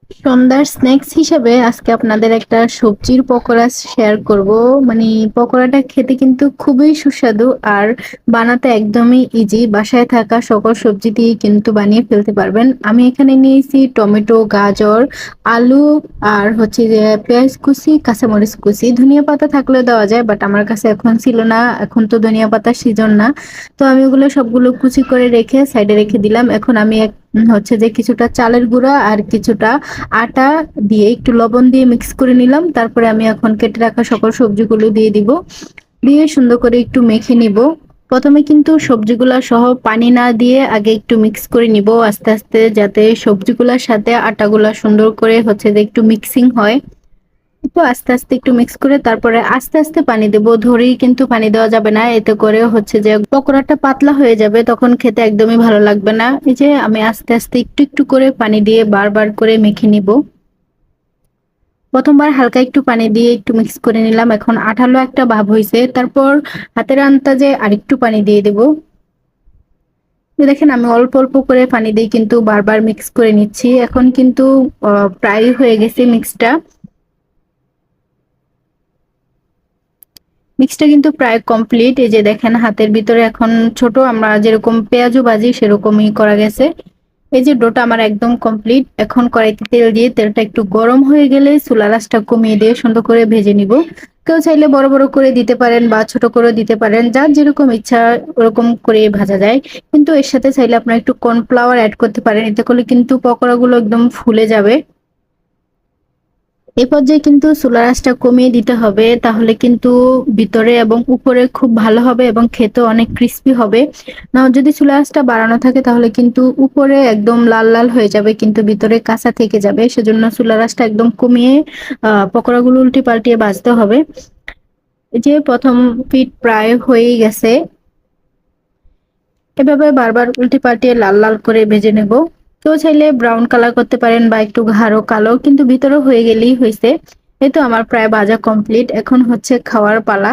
সন্ধ্যার স্ন্যাক্স হিসেবে আজকে আপনাদের একটা সবজির পকোড়া শেয়ার করব। মানে পকোড়াটা খেতে কিন্তু খুবই সুস্বাদু আর বানাতে একদমই ইজি। বাসায় থাকা সকল সবজি দিয়ে কিন্তু বানিয়ে ফেলতে পারবেন। আমি এখানে নিয়েছি টমেটো, গাজর, আলু আর হচ্ছে যে পেঁয়াজ কুচি, কাঁচামরিচ কুচি। ধনিয়া পাতা থাকলেও দেওয়া যায়, বাট আমার কাছে এখন ছিল না। এখন তো ধনিয়া পাতার সিজন না। তো আমি ওগুলো সবগুলো কুচি করে রেখে সাইডে রেখে দিলাম। এখন আমি হচ্ছে যে কিছুটা চালের গুঁড়া আর কিছুটা আটা দিয়ে একটু লবণ দিয়ে মিক্স করে নিলাম। তারপরে আমি এখন কেটে রাখা সকল সবজিগুলো দিয়ে দিব। দিয়ে সুন্দর করে একটু মেখে নিব। প্রথমে কিন্তু সবজিগুলা সহ পানি না দিয়ে আগে একটু মিক্স করে নিব আস্তে আস্তে, যাতে সবজিগুলোর সাথে আটাগুলা সুন্দর করে হচ্ছে যে একটু মিক্সিং হয়। তো আস্তে আস্তে একটু মিক্স করে তারপরে আস্তে আস্তে পানি দেব। ধরেই কিন্তু পানি দেওয়া যাবে না, এতে করে হচ্ছে যে পকোড়াটা পাতলা হয়ে যাবে, তখন খেতে একদমই ভালো লাগবে না। এই যে আমি আস্তে আস্তে একটু একটু করে পানি দিয়ে বারবার করে মেখে নিব। প্রথমবার হালকা একটু পানি দিয়ে একটু মিক্স করে নিলাম, এখন আঠালো একটা ভাব হয়েছে। তারপর হাতের আন্দাজে আরেকটু পানি দিয়ে দেব। দেখেন আমি অল্প অল্প করে পানি দিয়ে কিন্তু বারবার মিক্স করে নিচ্ছি। এখন কিন্তু প্রায় হয়ে গেছে মিক্সটা। মিক্সটা কিন্তু প্রায় কমপ্লিট। এই যে দেখেন হাতের ভিতরে এখন ছোট আমরা যেরকম পেঁয়াজু ভাজি সেরকমই করা গেছে। এই যে ডোটা আমার একদম কমপ্লিট। এখন কড়াইতে তেল দিয়ে তেলটা একটু গরম হয়ে গেলে চুলার আঁচটা কমিয়ে দিয়ে সুন্দর করে ভেজে নিব। কেউ চাইলে বড় বড় করে দিতে পারেন বা ছোট করে দিতে পারেন, যার যেরকম ইচ্ছা ওরকম করে ভাজা যায়। কিন্তু এর সাথে চাইলে আপনারা একটু কর্নফ্লাওয়ার অ্যাড করতে পারেন, এতে করলে কিন্তু পকোড়াগুলো একদম ফুলে যাবে। এই পর্যায়ে কিন্তু চুলার আঁচটা কমিয়ে দিতে হবে, তাহলে কিন্তু ভিতরে এবং উপরে খুব ভালো হবে এবং খেতে অনেক ক্রিস্পি হবে। না যদি চুলার আঁচটা বাড়ানো থাকে তাহলে কিন্তু উপরে একদম লাল লাল হয়ে যাবে কিন্তু ভিতরে কাঁচা থেকে যাবে। সেজন্য চুলার আঁচটা একদম কমিয়ে পকোড়াগুলো উল্টে পাল্টিয়ে ভাজতে হবে। এই যে প্রথম পিঠ প্রায় হয়েই গেছে, এভাবে বারবার উল্টে পাল্টিয়ে লাল লাল করে ভেজে নেব। কেউ চাইলে ব্রাউন কালার করতে পারেন বা একটু গাঢ় কালো, কিন্তু ভিতরে হয়ে গেলেই হয়েছে। এই তো আমার প্রায় ভাজা কমপ্লিট, এখন হচ্ছে খাওয়ার পালা।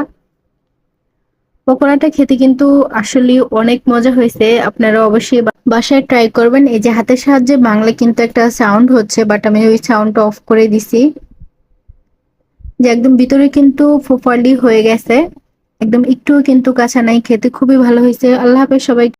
পকোড়াটা খেতে কিন্তু আসলে অনেক মজা হয়েছে, আপনারা অবশ্যই বাসায় ট্রাই করবেন। এই যে হাতের সাহায্যে বাংলা কিন্তু একটা সাউন্ড হচ্ছে, বাট আমি ওই সাউন্ডটা অফ করে দিছি। যে একদম ভিতরে কিন্তু প্রপারলি হয়ে গেছে, একদম একটুও কিন্তু কাঁচা নাই। খেতে খুবই ভালো হয়েছে। আল্লাহ হাফেজ সবাই।